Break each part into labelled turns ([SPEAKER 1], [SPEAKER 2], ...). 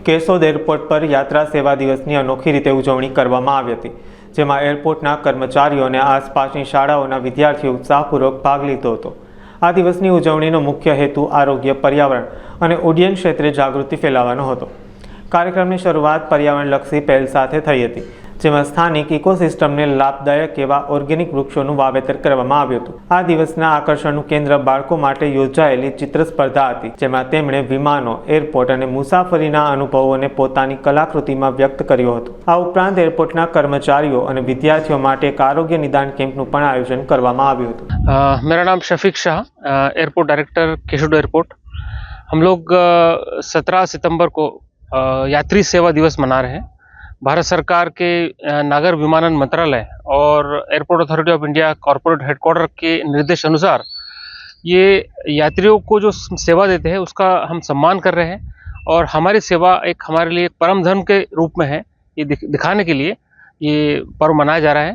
[SPEAKER 1] Keshod airport પર યાત્રા સેવા દિવસની અનોખી રીતે ઉજવણી કરવામાં આવી હતી, જેમાં એરપોર્ટના કર્મચારીઓ અને આસપાસની શાળાઓના વિદ્યાર્થીઓ ઉત્સાહપૂર્વક ભાગ લીધો હતો। આ દિવસની ઉજવણીનો મુખ્ય હેતુ આરોગ્ય, પર્યાવરણ અને ઉડ્ડયન ક્ષેત્રે જાગૃતિ ફેલાવવાનો હતો। કાર્યક્રમની શરૂઆત પર્યાવરણલક્ષી પહેલ સાથે થઈ હતી, જેમાં સ્થાનિક ઇકોસિસ્ટમને લાભદાયક એવા ઓર્ગેનિક વૃક્ષોનું વાવેતર કરવામાં આવ્યું હતું। આ દિવસના આકર્ષણનું કેન્દ્ર બાળકો માટે યોજાયેલી ચિત્ર સ્પર્ધા હતી, જેમાં તેમણે વિમાનો, એરપોર્ટ અને મુસાફરીના અનુભવોને પોતાની કલાકૃતિમાં વ્યક્ત કર્યો હતો। આ ઉપરાંત એરપોર્ટના કર્મચારીઓ અને વિદ્યાર્થીઓ માટે એક આરોગ્ય નિદાન કેમ્પનું પણ આયોજન કરવામાં આવ્યું હતું।
[SPEAKER 2] मेरा नाम Shafiq Shah, airport director Keshod airport. हम लोग 17 सितंबर को यात्री सेवा दिवस मना रहे हैं। भारत सरकार के नागर विमानन मंत्रालय और airport authority of India corporate headquarter के निर्देश अनुसार ये यात्रियों को जो सेवा देते हैं उसका हम सम्मान कर रहे हैं और हमारी सेवा एक हमारे लिए परम धर्म के रूप में है। ये दिखाने के लिए ये पर्व मनाया जा रहा है।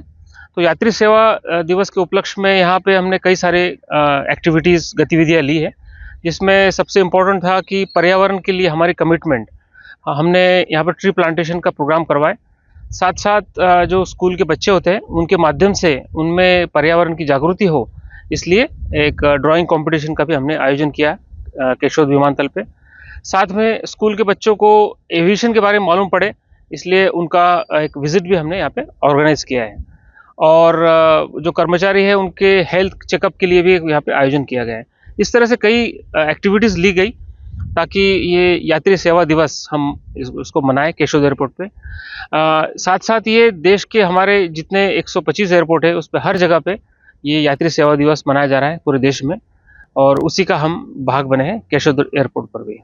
[SPEAKER 2] तो यात्री सेवा दिवस के उपलक्ष्य में यहाँ पे हमने कई सारे एक्टिविटीज़, गतिविधियाँ ली है, जिसमें सबसे इम्पोर्टेंट था कि पर्यावरण के लिए हमारी कमिटमेंट। हमने यहाँ पर ट्री प्लांटेशन का प्रोग्राम करवाए, साथ साथ जो स्कूल के बच्चे होते हैं उनके माध्यम से उनमें पर्यावरण की जागृति हो, इसलिए एक ड्राइंग कंपटीशन का भी हमने आयोजन किया केशोद विमानतल पे। साथ में स्कूल के बच्चों को एविएशन के बारे में मालूम पड़े, इसलिए उनका एक विज़िट भी हमने यहाँ पे ऑर्गेनाइज किया है। और जो कर्मचारी है उनके हेल्थ चेकअप के लिए भी यहाँ पे आयोजन किया गया है। इस तरह से कई एक्टिविटीज़ ली गई ताकि ये यात्री सेवा दिवस हम इसको मनाएं केशोद एयरपोर्ट पे। साथ साथ ये देश के हमारे जितने 125 एयरपोर्ट है उस पर हर जगह पे ये यात्री सेवा दिवस मनाया जा रहा है पूरे देश में, और उसी का हम भाग बने हैं केशोद एयरपोर्ट पर भी।